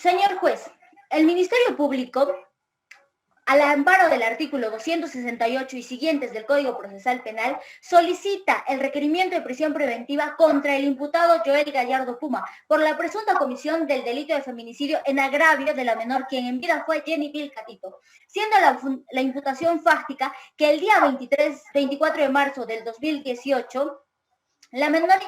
Señor juez, el Ministerio Público, al amparo del artículo 268 y siguientes del Código Procesal Penal, solicita el requerimiento de prisión preventiva contra el imputado Joel Gallardo Puma por la presunta comisión del delito de feminicidio en agravio de la menor, quien en vida fue Jenny Vilcatito, siendo la imputación fáctica que el día 24 de marzo del 2018, la menor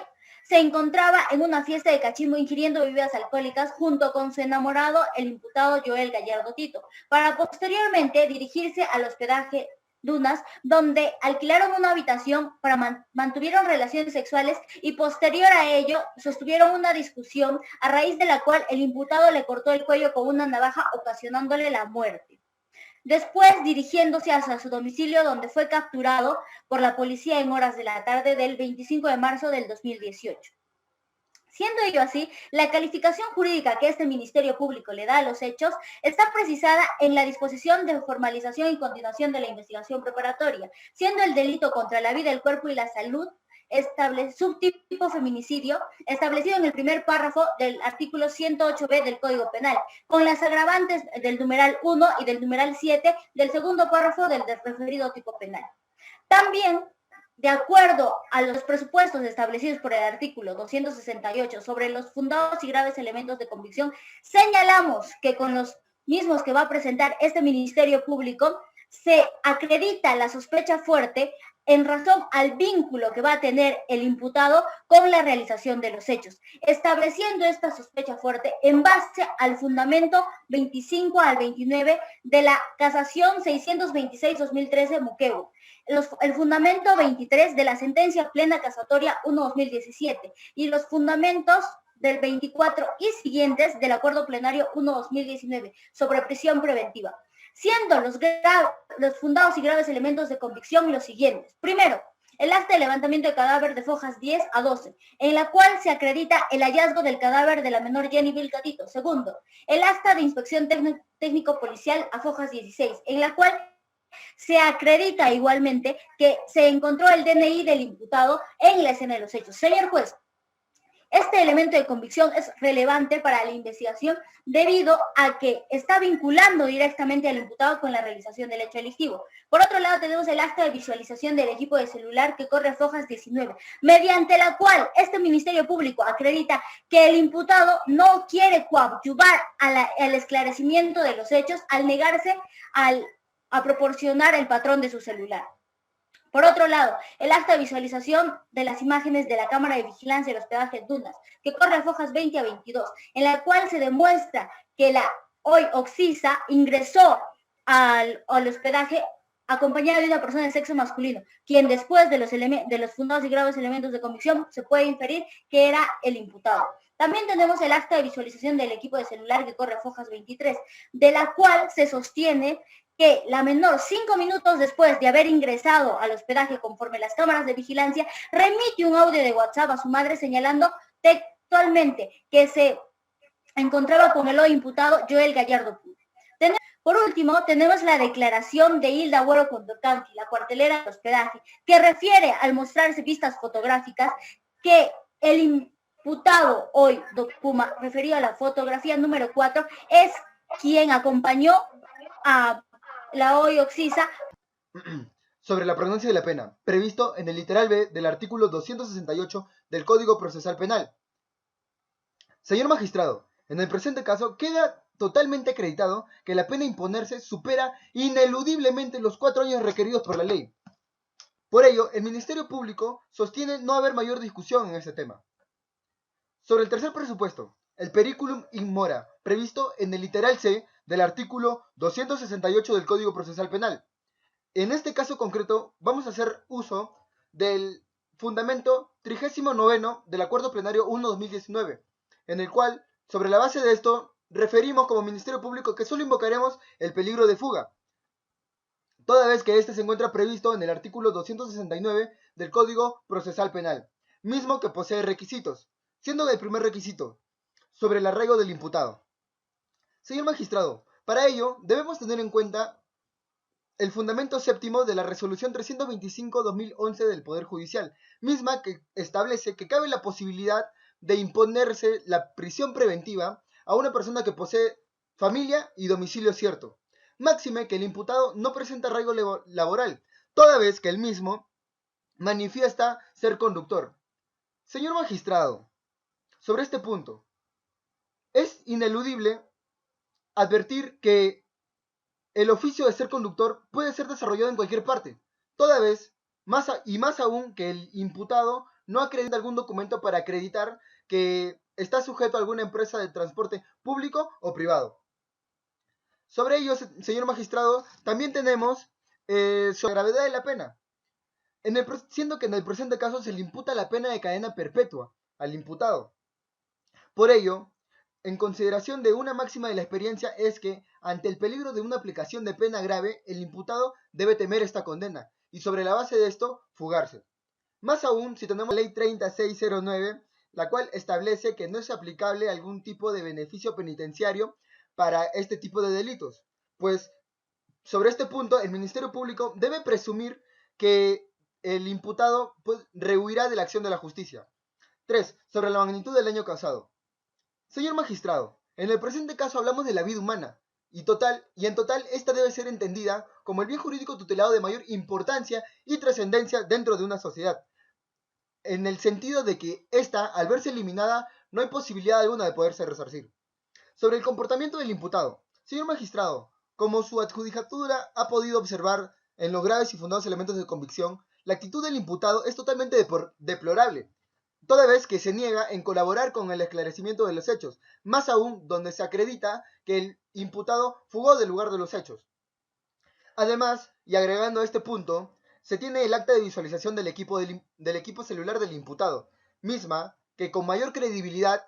se encontraba en una fiesta de cachimbo ingiriendo bebidas alcohólicas junto con su enamorado, el imputado Joel Gallardo Tito, para posteriormente dirigirse al hospedaje Dunas, donde alquilaron una habitación mantuvieron relaciones sexuales y posterior a ello sostuvieron una discusión a raíz de la cual el imputado le cortó el cuello con una navaja ocasionándole la muerte. Después dirigiéndose hacia su domicilio donde fue capturado por la policía en horas de la tarde del 25 de marzo del 2018. Siendo ello así, la calificación jurídica que este Ministerio Público le da a los hechos está precisada en la disposición de formalización y continuación de la investigación preparatoria, siendo el delito contra la vida, el cuerpo y la salud subtipo feminicidio, establecido en el primer párrafo del artículo 108b del Código Penal, con las agravantes del numeral 1 y del numeral 7 del segundo párrafo del referido tipo penal. También, de acuerdo a los presupuestos establecidos por el artículo 268 sobre los fundados y graves elementos de convicción, señalamos que con los mismos que va a presentar este Ministerio Público se acredita la sospecha fuerte en razón al vínculo que va a tener el imputado con la realización de los hechos, estableciendo esta sospecha fuerte en base al fundamento 25 al 29 de la Casación 626-2013 Muquevo, el fundamento 23 de la Sentencia Plena Casatoria 1-2017 y los fundamentos del 24 y siguientes del Acuerdo Plenario 1-2019 sobre prisión preventiva, siendo los fundados y graves elementos de convicción los siguientes. Primero, el acta de levantamiento de cadáver de fojas 10 a 12, en la cual se acredita el hallazgo del cadáver de la menor Jenny Vilcatito. Segundo, el acta de inspección técnico-policial a fojas 16, en la cual se acredita igualmente que se encontró el DNI del imputado en la escena de los hechos. Señor juez, este elemento de convicción es relevante para la investigación debido a que está vinculando directamente al imputado con la realización del hecho delictivo. Por otro lado, tenemos el acta de visualización del equipo de celular que corre a fojas 19, mediante la cual este Ministerio Público acredita que el imputado no quiere coadyuvar al esclarecimiento de los hechos al negarse a proporcionar el patrón de su celular. Por otro lado, el acta de visualización de las imágenes de la cámara de vigilancia del hospedaje Dunas, que corre a fojas 20 a 22, en la cual se demuestra que la hoy Oxisa ingresó al hospedaje acompañada de una persona de sexo masculino, quien después de los fundados y graves elementos de convicción se puede inferir que era el imputado. También tenemos el acta de visualización del equipo de celular que corre a fojas 23, de la cual se sostiene que la menor, 5 minutos después de haber ingresado al hospedaje conforme las cámaras de vigilancia, remite un audio de WhatsApp a su madre señalando textualmente que se encontraba con el hoy imputado Joel Gallardo Puma. Por último, tenemos la declaración de Hilda Agüero Condorcanqui, la cuartelera del hospedaje, que refiere al mostrarse vistas fotográficas que el imputado hoy, Doc Puma, referido a la fotografía número 4, es quien acompañó a la hoy Oxisa. Sobre la pronuncia de la pena, previsto en el literal B del artículo 268 del Código Procesal Penal. Señor magistrado, en el presente caso queda totalmente acreditado que la pena a imponerse supera ineludiblemente los 4 años requeridos por la ley. Por ello, el Ministerio Público sostiene no haber mayor discusión en este tema. Sobre el tercer presupuesto, el periculum in mora, previsto en el literal C del artículo 268 del Código Procesal Penal. En este caso concreto, vamos a hacer uso del fundamento 39 del Acuerdo Plenario 1-2019, en el cual, sobre la base de esto, referimos como Ministerio Público que solo invocaremos el peligro de fuga, toda vez que este se encuentra previsto en el artículo 269 del Código Procesal Penal, mismo que posee requisitos, siendo el primer requisito, sobre el arraigo del imputado. Señor magistrado, para ello debemos tener en cuenta el fundamento séptimo de la resolución 325-2011 del Poder Judicial, misma que establece que cabe la posibilidad de imponerse la prisión preventiva a una persona que posee familia y domicilio cierto. Máxime que el imputado no presenta arraigo laboral, toda vez que el mismo manifiesta ser conductor. Señor magistrado, sobre este punto, es ineludible advertir que el oficio de ser conductor puede ser desarrollado en cualquier parte, toda vez, más aún que el imputado no acredita algún documento para acreditar que está sujeto a alguna empresa de transporte público o privado. Sobre ello, señor magistrado, también tenemos sobre la gravedad de la pena, siendo que en el presente caso se le imputa la pena de cadena perpetua al imputado. Por ello, en consideración de una máxima de la experiencia es que, ante el peligro de una aplicación de pena grave, el imputado debe temer esta condena y sobre la base de esto, fugarse. Más aún si tenemos la ley 3609, la cual establece que no es aplicable algún tipo de beneficio penitenciario para este tipo de delitos. Pues, sobre este punto, el Ministerio Público debe presumir que el imputado rehuirá de la acción de la justicia. 3. Sobre la magnitud del daño causado. Señor magistrado, en el presente caso hablamos de la vida humana, y en total esta debe ser entendida como el bien jurídico tutelado de mayor importancia y trascendencia dentro de una sociedad, en el sentido de que esta, al verse eliminada, no hay posibilidad alguna de poderse resarcir. Sobre el comportamiento del imputado. Señor magistrado, como su adjudicatura ha podido observar en los graves y fundados elementos de convicción, la actitud del imputado es totalmente deplorable, toda vez que se niega en colaborar con el esclarecimiento de los hechos, más aún donde se acredita que el imputado fugó del lugar de los hechos. Además, y agregando a este punto, se tiene el acta de visualización del equipo celular del imputado, misma que con mayor credibilidad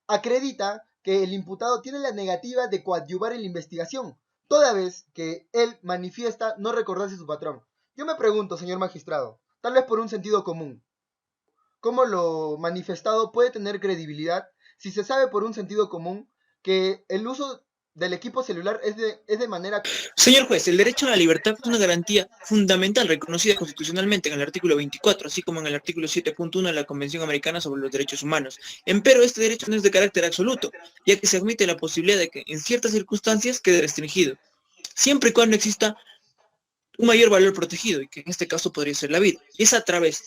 acredita que el imputado tiene la negativa de coadyuvar en la investigación, toda vez que él manifiesta no recordarse su patrón. Yo me pregunto, señor magistrado, tal vez por un sentido común, ¿cómo lo manifestado puede tener credibilidad si se sabe por un sentido común que el uso del equipo celular es de manera... Señor juez, el derecho a la libertad es una garantía fundamental reconocida constitucionalmente en el artículo 24, así como en el artículo 7.1 de la Convención Americana sobre los Derechos Humanos. Empero, este derecho no es de carácter absoluto, ya que se admite la posibilidad de que en ciertas circunstancias quede restringido, siempre y cuando exista un mayor valor protegido, y que en este caso podría ser la vida. Y es a través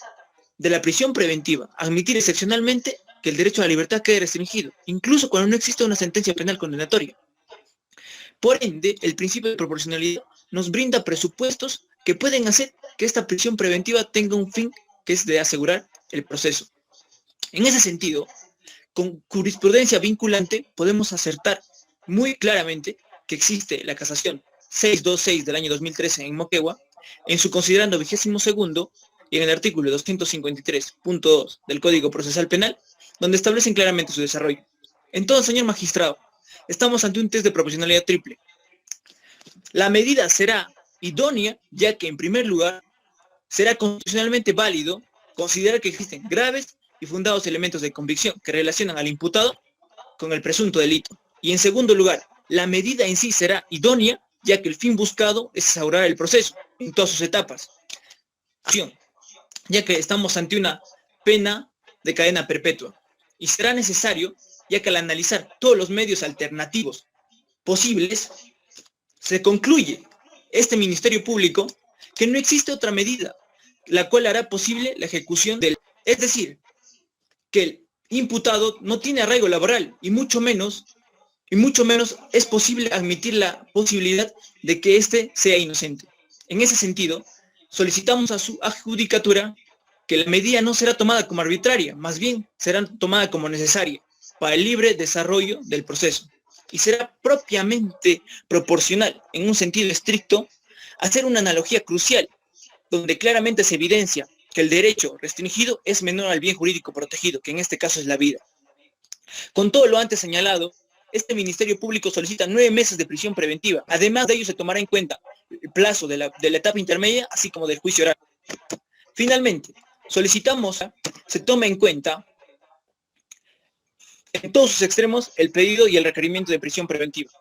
de la prisión preventiva admitir excepcionalmente que el derecho a la libertad quede restringido, incluso cuando no exista una sentencia penal condenatoria. Por ende, el principio de proporcionalidad nos brinda presupuestos que pueden hacer que esta prisión preventiva tenga un fin que es de asegurar el proceso. En ese sentido, con jurisprudencia vinculante podemos acertar muy claramente que existe la casación 626 del año 2013 en Moquegua, en su considerando 22º y en el artículo 253.2 del Código Procesal Penal, donde establecen claramente su desarrollo. Entonces, señor magistrado, estamos ante un test de proporcionalidad triple. La medida será idónea, ya que en primer lugar será constitucionalmente válido considerar que existen graves y fundados elementos de convicción que relacionan al imputado con el presunto delito. Y en segundo lugar, la medida en sí será idónea, ya que el fin buscado es asegurar el proceso en todas sus etapas, ya que estamos ante una pena de cadena perpetua. Y será necesario, ya que al analizar todos los medios alternativos posibles, se concluye este Ministerio Público que no existe otra medida la cual hará posible la ejecución del... Es decir, que el imputado no tiene arraigo laboral y mucho menos es posible admitir la posibilidad de que éste sea inocente. En ese sentido, solicitamos a su adjudicatura que la medida no será tomada como arbitraria, más bien será tomada como necesaria para el libre desarrollo del proceso y será propiamente proporcional, en un sentido estricto, hacer una analogía crucial, donde claramente se evidencia que el derecho restringido es menor al bien jurídico protegido, que en este caso es la vida. Con todo lo antes señalado, este Ministerio Público solicita 9 meses de prisión preventiva. Además de ello, se tomará en cuenta el plazo de la etapa intermedia, así como del juicio oral. Finalmente, solicitamos se tome en cuenta en todos sus extremos el pedido y el requerimiento de prisión preventiva.